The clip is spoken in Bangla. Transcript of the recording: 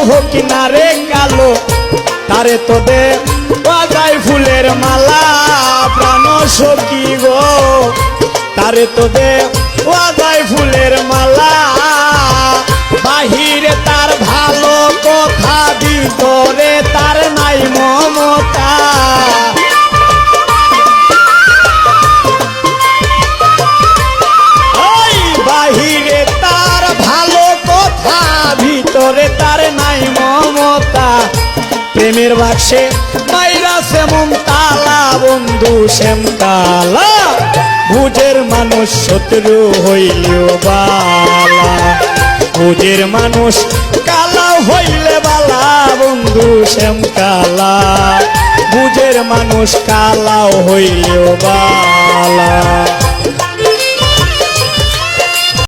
হোক না রে কালো তারে তো দে বাজাই ফুলের মালা প্রাণ সখী গো তারে তো দে বাজাই ফুলের মালা বাহিরে তার ভালো কথা ভিতরে তার নাই মমতা বাহিরে তার ভালো কথা ভিতরে তার নাই মমতা প্রেমের বাক্সে মাইরা সেমন তালা বন্ধু শ্যামকালা বুঝের মানুষ শত্রু হইলেও বালা বুঝের মানুষ কালা হইলে বালা বন্ধু শ্যামকালা বুঝের মানুষ কালাও হইলেও বালা